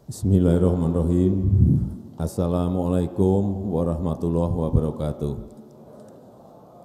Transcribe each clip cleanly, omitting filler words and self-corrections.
Bismillahirrahmanirrahim. Assalamualaikum warahmatullahi wabarakatuh.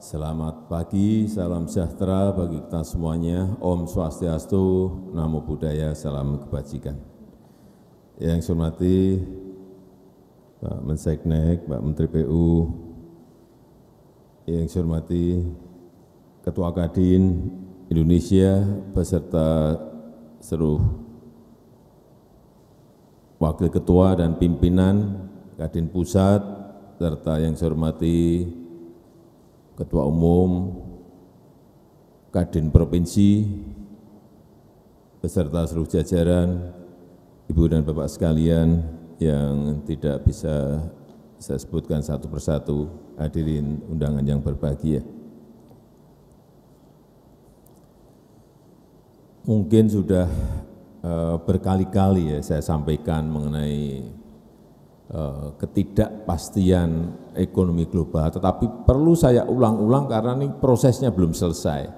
Selamat pagi, salam sejahtera bagi kita semuanya. Om Swastiastu, Namo Buddhaya, salam kebajikan. Yang saya hormati Pak Menseknek, Pak Menteri PU, yang saya hormati Ketua Kadin Indonesia beserta seluruh Wakil Ketua dan Pimpinan Kadin Pusat, serta yang saya hormati Ketua Umum Kadin Provinsi, beserta seluruh jajaran, Ibu dan Bapak sekalian yang tidak bisa saya sebutkan satu persatu, hadirin undangan yang berbahagia. Mungkin sudah berkali-kali ya saya sampaikan mengenai ketidakpastian ekonomi global, tetapi perlu saya ulang-ulang karena ini prosesnya belum selesai.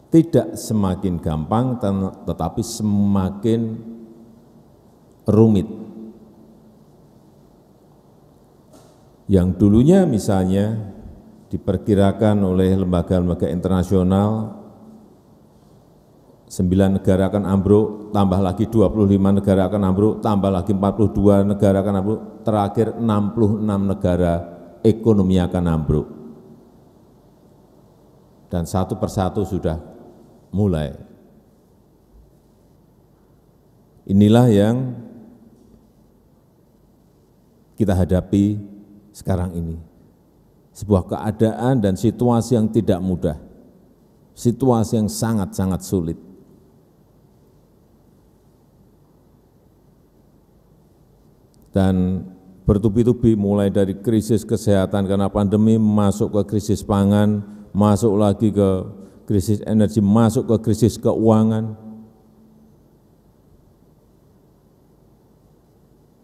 Tidak semakin gampang, tetapi semakin rumit. Yang dulunya misalnya diperkirakan oleh lembaga-lembaga internasional 9 negara akan ambruk, tambah lagi 25 negara akan ambruk, tambah lagi 42 negara akan ambruk, terakhir 66 negara ekonomi akan ambruk. Dan satu persatu sudah mulai. Inilah yang kita hadapi sekarang ini. Sebuah keadaan dan situasi yang tidak mudah, situasi yang sangat-sangat sulit. Dan bertubi-tubi mulai dari krisis kesehatan karena pandemi, masuk ke krisis pangan, masuk lagi ke krisis energi, masuk ke krisis keuangan.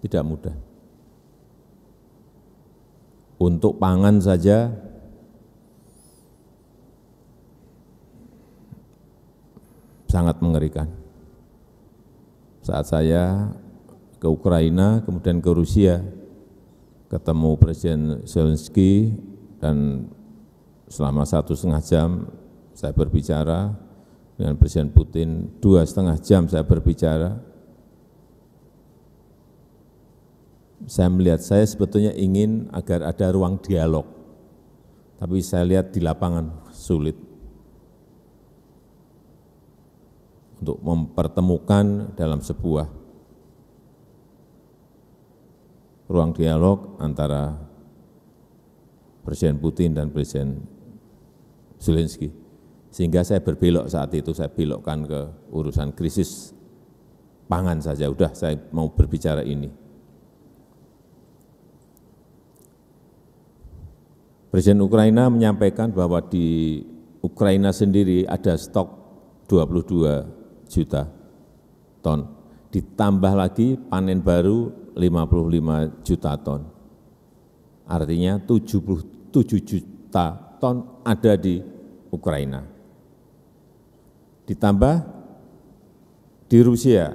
Tidak mudah. Untuk pangan saja sangat mengerikan. Saat saya ke Ukraina, kemudian ke Rusia, ketemu Presiden Zelensky, dan selama 1,5 jam saya berbicara dengan Presiden Putin, 2,5 jam saya berbicara. Saya melihat, saya sebetulnya ingin agar ada ruang dialog, tapi saya lihat di lapangan sulit untuk mempertemukan dalam sebuah ruang dialog antara Presiden Putin dan Presiden Zelensky. Sehingga saya berbelok saat itu, saya belokkan ke urusan krisis pangan saja. Udah, saya mau berbicara ini. Presiden Ukraina menyampaikan bahwa di Ukraina sendiri ada stok 22 juta ton. Ditambah lagi panen baru 55 juta ton. Artinya 77 juta ton ada di Ukraina. Ditambah di Rusia,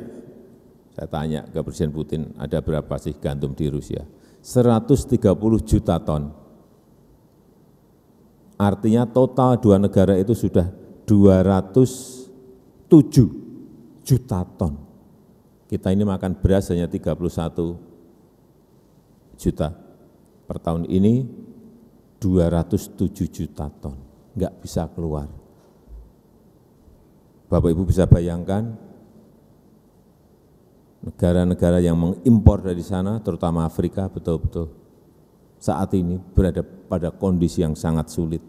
saya tanya ke Presiden Putin, ada berapa sih gandum di Rusia? 130 juta ton. Artinya total dua negara itu sudah 207 juta ton. Kita ini makan beras hanya 31 juta. Per tahun ini 207 juta ton. Enggak bisa keluar. Bapak Ibu bisa bayangkan, negara-negara yang mengimpor dari sana, terutama Afrika, betul-betul saat ini berada pada kondisi yang sangat sulit.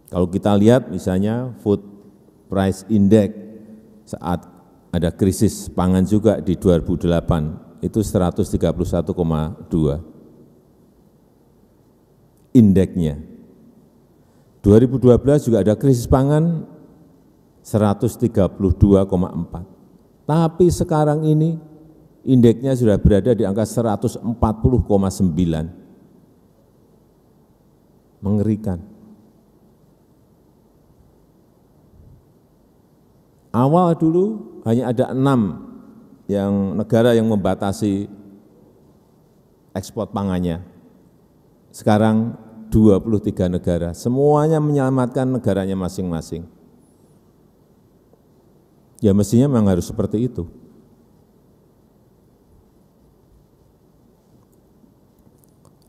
Kalau kita lihat misalnya Food Price Index saat ada krisis pangan juga di 2008, itu 131,2 indeksnya. 2012 juga ada krisis pangan 132,4. Tapi sekarang ini indeksnya sudah berada di angka 140,9. Mengerikan. Awal dulu hanya ada 6 negara yang membatasi ekspor pangannya. Sekarang 23 negara, semuanya menyelamatkan negaranya masing-masing. Ya mestinya memang harus seperti itu.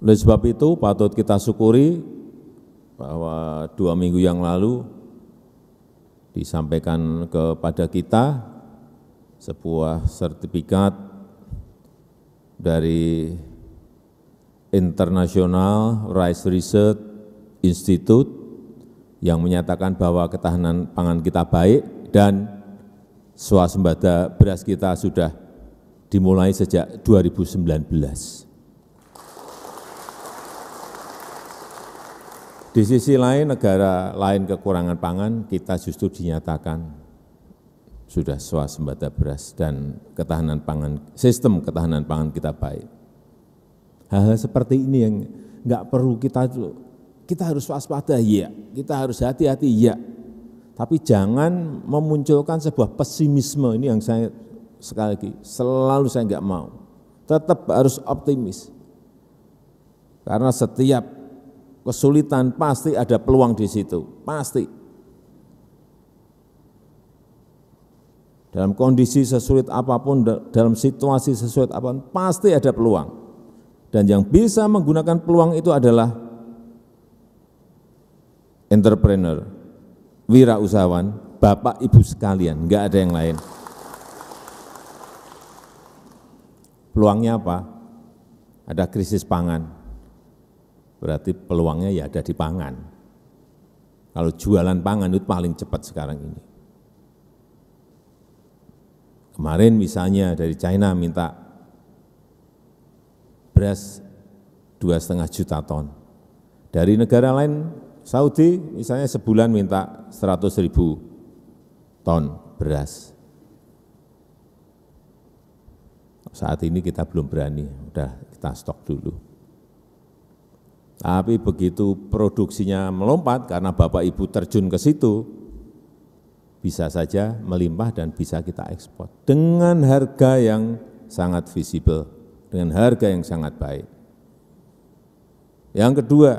Oleh sebab itu patut kita syukuri bahwa 2 minggu yang lalu disampaikan kepada kita sebuah sertifikat dari International Rice Research Institute yang menyatakan bahwa ketahanan pangan kita baik dan swasembada beras kita sudah dimulai sejak 2019. Di sisi lain, negara lain kekurangan pangan, kita justru dinyatakan sudah swasembada beras dan ketahanan pangan, sistem ketahanan pangan kita baik. Hal-hal seperti ini yang nggak perlu kita harus waspada, ya, kita harus hati-hati, ya. Tapi jangan memunculkan sebuah pesimisme, ini yang saya sekali lagi selalu saya nggak mau. Tetap harus optimis, karena setiap kesulitan pasti ada peluang di situ, pasti. Dalam kondisi sesulit apapun, dalam situasi sesulit apapun, pasti ada peluang. Dan yang bisa menggunakan peluang itu adalah entrepreneur, wirausahawan, Bapak Ibu sekalian, enggak ada yang lain. Peluangnya apa? Ada krisis pangan. Berarti peluangnya ya ada di pangan. Kalau jualan pangan itu paling cepat sekarang ini. Kemarin misalnya dari China minta beras 2,5 juta ton. Dari negara lain, Saudi misalnya sebulan minta 100.000 ton beras. Saat ini kita belum berani, udah kita stok dulu. Tapi begitu produksinya melompat karena Bapak Ibu terjun ke situ, bisa saja melimpah dan bisa kita ekspor dengan harga yang sangat visible, dengan harga yang sangat baik. Yang kedua,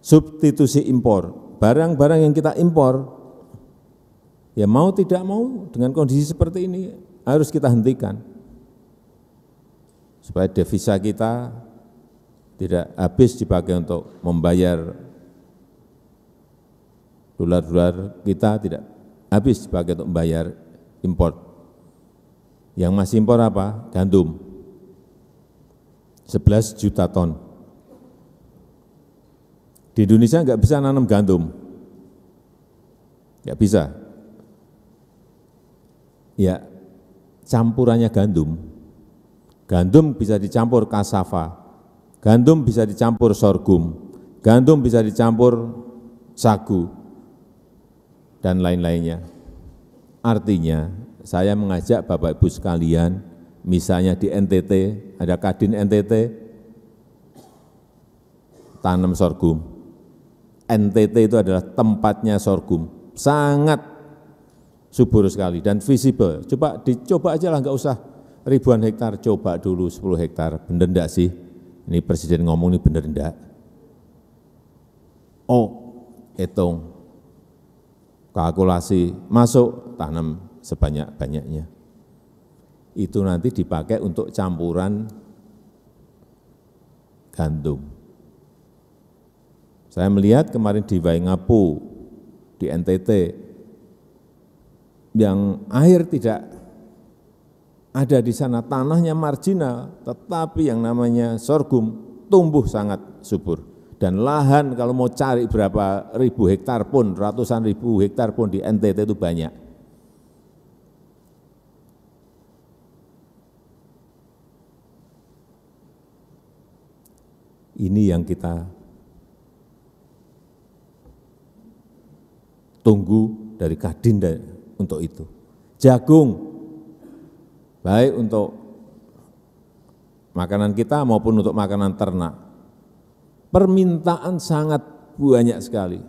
substitusi impor. Barang-barang yang kita impor, ya mau tidak mau dengan kondisi seperti ini harus kita hentikan. Supaya devisa kita tidak habis dipakai untuk membayar dolar-dolar kita, tidak habis dipakai untuk membayar impor. Yang masih impor apa? Gandum. 11 juta ton. Di Indonesia nggak bisa nanam gandum. Nggak bisa. Ya, campurannya gandum. Gandum bisa dicampur cassava. Gandum bisa dicampur sorghum, gandum bisa dicampur sagu, dan lain-lainnya. Artinya, saya mengajak Bapak Ibu sekalian, misalnya di NTT, ada Kadin NTT, tanam sorghum. NTT itu adalah tempatnya sorghum, sangat subur sekali dan visible. Dicoba aja lah, nggak usah ribuan hektar, coba dulu 10 hektar, bener enggak sih? Ini Presiden ngomong ini benar enggak? Oh, hitung, kalkulasi, masuk, tanam sebanyak-banyaknya. Itu nanti dipakai untuk campuran gandum. Saya melihat kemarin di Waingapu, di NTT, yang air tidak ada di sana, tanahnya marginal, tetapi yang namanya sorghum tumbuh sangat subur. Dan lahan kalau mau cari berapa ribu hektar pun, ratusan ribu hektar pun di NTT itu banyak. Ini yang kita tunggu dari Kadin untuk itu. Jagung, baik untuk makanan kita maupun untuk makanan ternak. Permintaan sangat banyak sekali.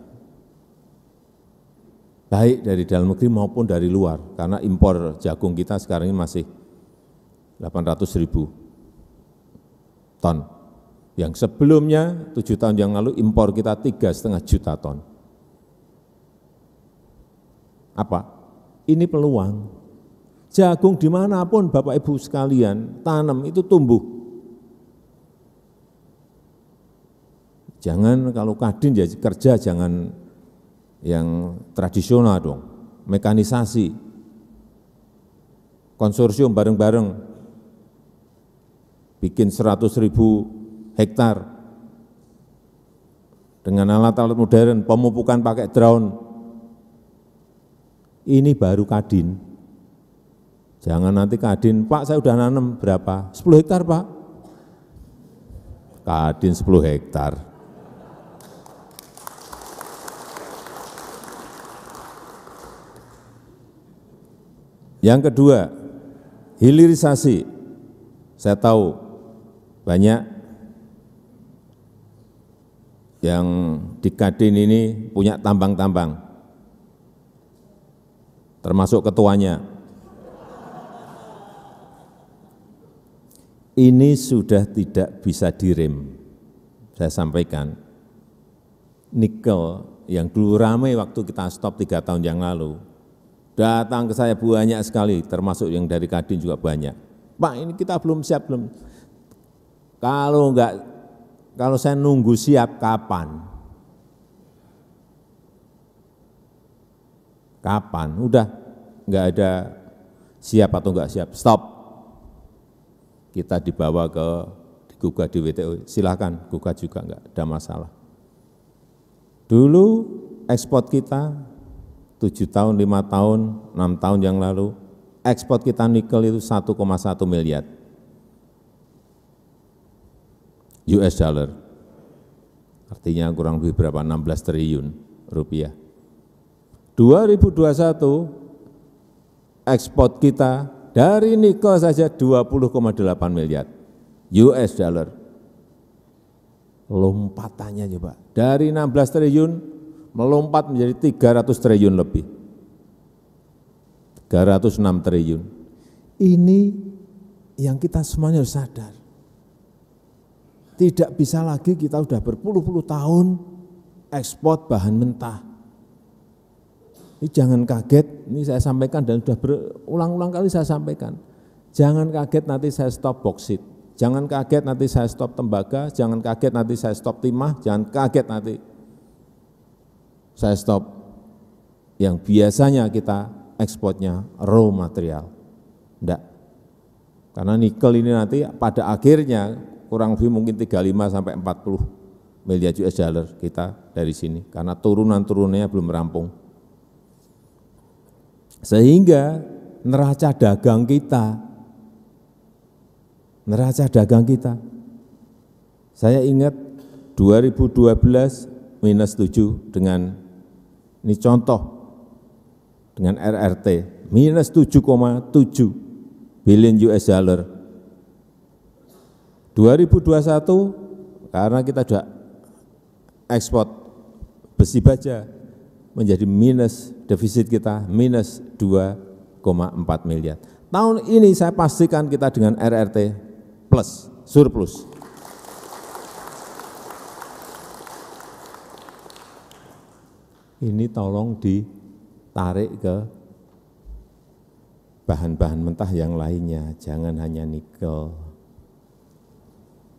baik dari dalam negeri maupun dari luar, karena impor jagung kita sekarang ini masih 800.000 ton. Yang sebelumnya 7 tahun yang lalu impor kita 3,5 juta ton. Apa? Ini peluang. Jagung dimanapun Bapak Ibu sekalian tanam itu tumbuh. Jangan kalau Kadin ya kerja jangan yang tradisional dong, mekanisasi, konsorsium bareng-bareng, bikin 100.000 hektar dengan alat-alat modern, pemupukan pakai drone. Ini baru Kadin. Jangan nanti Kadin, Pak saya udah nanam berapa? 10 hektar Pak. Kadin 10 hektar. Yang kedua, hilirisasi. Saya tahu banyak yang di Kadin ini punya tambang-tambang, termasuk ketuanya. Ini sudah tidak bisa direm. Saya sampaikan, nikel yang dulu ramai waktu kita stop 3 tahun yang lalu, datang ke saya banyak sekali, termasuk yang dari Kadin juga banyak. Pak ini kita belum siap, belum. Kalau saya nunggu siap kapan? Kapan? Udah nggak ada siap atau nggak siap, stop. Kita dibawa digugat di WTO, silakan gugat juga nggak ada masalah. Dulu ekspor kita 7 tahun, 5 tahun, 6 tahun yang lalu, ekspor kita nikel itu 1,1 miliar US dollar. Artinya kurang lebih berapa? 16 triliun rupiah. 2021 ekspor kita dari nikel saja 20,8 miliar US dollar. Lompatannya coba, dari 16 triliun melompat menjadi 300 triliun lebih. 306 triliun. Ini yang kita semuanya harus sadar. Tidak bisa lagi kita sudah berpuluh-puluh tahun ekspor bahan mentah. Ini jangan kaget, ini saya sampaikan dan sudah berulang-ulang kali saya sampaikan. Jangan kaget nanti saya stop boksit, jangan kaget nanti saya stop tembaga, jangan kaget nanti saya stop timah, jangan kaget nanti saya stop yang biasanya kita ekspornya raw material. Enggak. Karena nikel ini nanti pada akhirnya kurang lebih mungkin 35 sampai 40 miliar US dollar kita dari sini. Karena turunan-turunannya belum rampung. Sehingga neraca dagang kita, saya ingat 2012 minus 7 dengan, ini contoh, dengan RRT, minus 7,7 billion US dollar. 2021 karena kita sudah ekspor besi baja menjadi minus, defisit kita minus 2,4 miliar. Tahun ini saya pastikan kita dengan RRT plus, surplus. Ini tolong ditarik ke bahan-bahan mentah yang lainnya, jangan hanya nikel.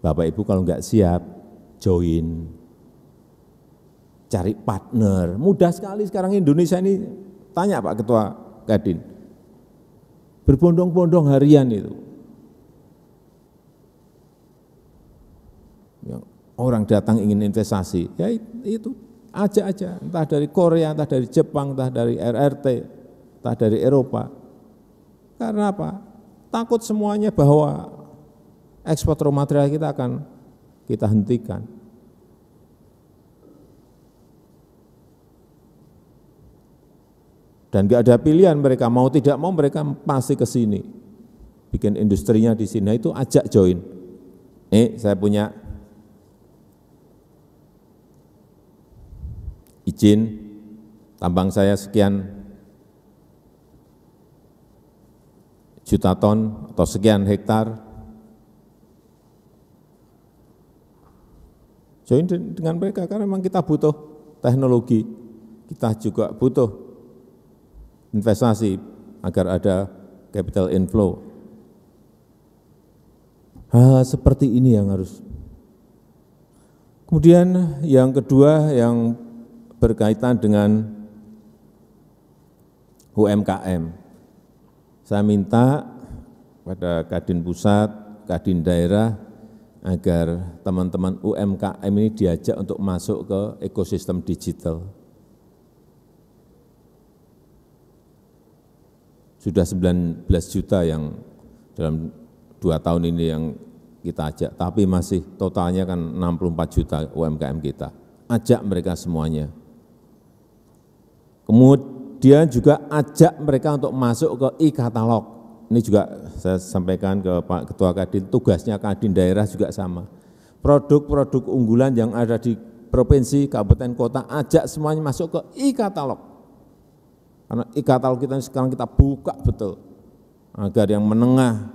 Bapak Ibu kalau enggak siap, join, cari partner. Mudah sekali sekarang Indonesia ini, tanya Pak Ketua Kadin, berbondong-bondong harian itu. Yang orang datang ingin investasi, ya itu ajak aja, entah dari Korea, entah dari Jepang, entah dari RRT, entah dari Eropa. Karena apa? Takut semuanya bahwa ekspor raw material kita akan kita hentikan. Dan nggak ada pilihan mereka, mau tidak mau mereka pasti ke sini. Bikin industrinya di sini, nah, itu ajak join. Saya punya izin tambang saya sekian juta ton atau sekian hektar. Join dengan mereka karena memang kita butuh teknologi, kita juga butuh investasi agar ada capital inflow. Hal seperti ini yang harus. Kemudian yang kedua yang berkaitan dengan UMKM. Saya minta pada Kadin Pusat, Kadin Daerah, agar teman-teman UMKM ini diajak untuk masuk ke ekosistem digital. Sudah 19 juta yang dalam 2 tahun ini yang kita ajak, tapi masih totalnya kan 64 juta UMKM kita. Ajak mereka semuanya. Kemudian juga ajak mereka untuk masuk ke e-katalog. Ini juga saya sampaikan ke Pak Ketua Kadin, tugasnya Kadin Daerah juga sama. Produk-produk unggulan yang ada di provinsi, kabupaten, kota, ajak semuanya masuk ke e-katalog. Karena e-katalog kita sekarang kita buka betul, agar yang menengah,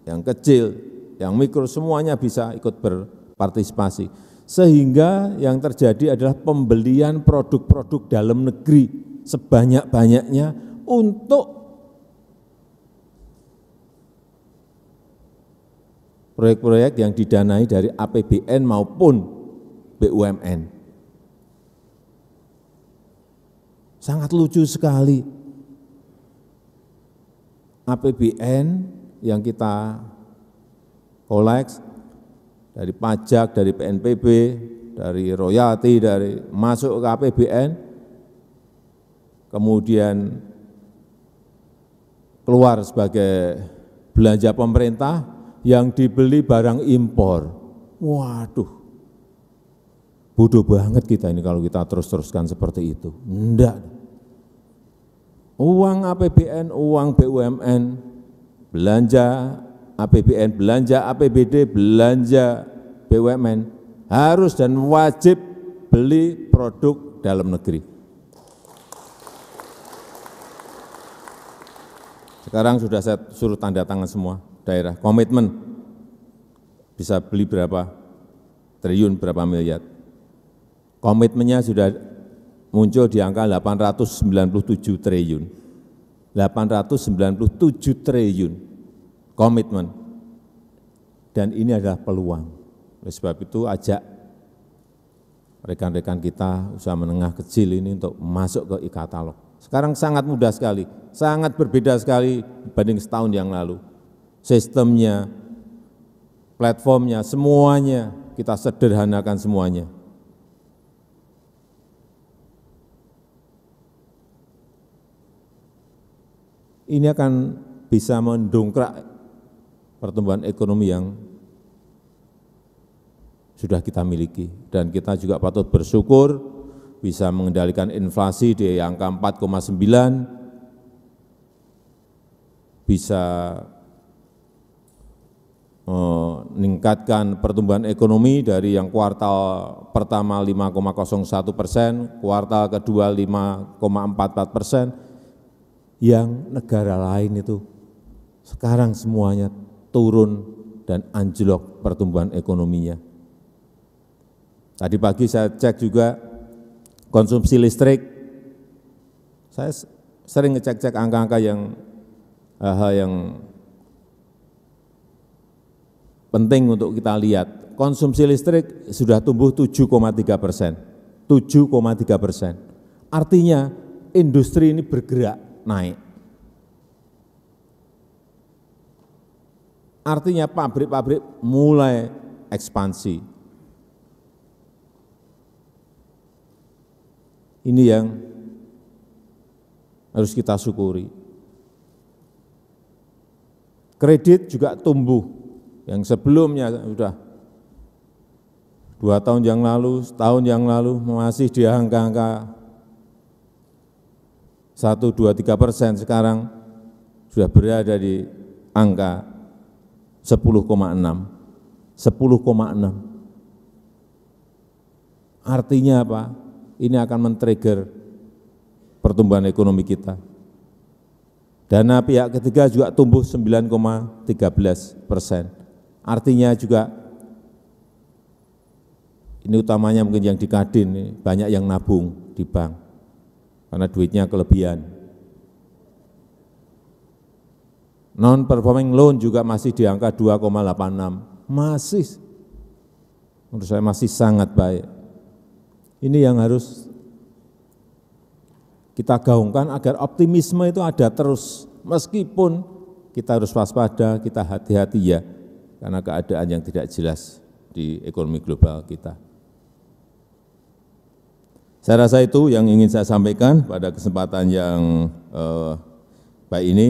yang kecil, yang mikro semuanya bisa ikut berpartisipasi. Sehingga yang terjadi adalah pembelian produk-produk dalam negeri sebanyak-banyaknya untuk proyek-proyek yang didanai dari APBN maupun BUMN. Sangat lucu sekali. APBN yang kita koleks dari pajak, dari PNBP, dari royalti, dari masuk ke APBN, kemudian keluar sebagai belanja pemerintah yang dibeli barang impor. Waduh, bodoh banget kita ini kalau kita terus-teruskan seperti itu. Enggak. Uang APBN, uang BUMN, belanja APBN, belanja APBD, belanja BUMN harus dan wajib beli produk dalam negeri. Sekarang sudah saya suruh tanda tangan semua daerah, komitmen bisa beli berapa triliun, berapa miliar. Komitmennya sudah muncul di angka 897 triliun. 897 triliun komitmen. Dan ini adalah peluang. Oleh sebab itu ajak rekan-rekan kita usaha menengah kecil ini untuk masuk ke e-katalog. Sekarang sangat mudah sekali, sangat berbeda sekali dibanding setahun yang lalu. Sistemnya, platformnya, semuanya kita sederhanakan semuanya. Ini akan bisa mendongkrak pertumbuhan ekonomi yang sudah kita miliki. Dan kita juga patut bersyukur bisa mengendalikan inflasi di angka 4,9, bisa meningkatkan pertumbuhan ekonomi dari yang kuartal pertama 5,01%, kuartal kedua 5,44%, yang negara lain itu sekarang semuanya turun dan anjlok pertumbuhan ekonominya. Tadi pagi saya cek juga konsumsi listrik, saya sering ngecek-cek angka-angka yang hal-hal yang penting untuk kita lihat. Konsumsi listrik sudah tumbuh 7,3%, 7,3%. Artinya industri ini bergerak naik. Artinya pabrik-pabrik mulai ekspansi. Ini yang harus kita syukuri. Kredit juga tumbuh, yang sebelumnya sudah 2 tahun yang lalu, setahun yang lalu masih di angka-angka 1, 2, 3%, sekarang sudah berada di angka 10,6. 10,6. Artinya apa? Ini akan men-trigger pertumbuhan ekonomi kita. Dana pihak ketiga juga tumbuh 9,13%. Artinya juga, ini utamanya mungkin yang di Kadin, ini banyak yang nabung di bank, karena duitnya kelebihan. Non-performing loan juga masih di angka 2,86, masih, menurut saya masih sangat baik. Ini yang harus kita gaungkan agar optimisme itu ada terus, meskipun kita harus waspada, kita hati-hati ya, karena keadaan yang tidak jelas di ekonomi global kita. Saya rasa itu yang ingin saya sampaikan pada kesempatan yang baik ini.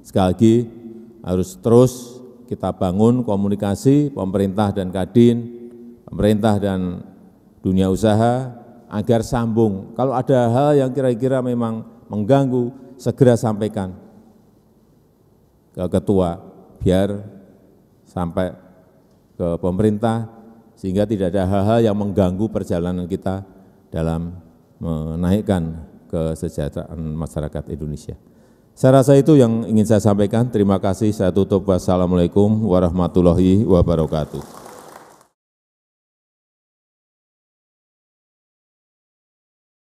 Sekali lagi harus terus kita bangun komunikasi pemerintah dan Kadin, pemerintah dan dunia usaha, agar sambung. Kalau ada hal yang kira-kira memang mengganggu, segera sampaikan ke ketua, biar sampai ke pemerintah, sehingga tidak ada hal-hal yang mengganggu perjalanan kita dalam menaikkan kesejahteraan masyarakat Indonesia. Saya rasa itu yang ingin saya sampaikan. Terima kasih. Saya tutup. Wassalamualaikum warahmatullahi wabarakatuh.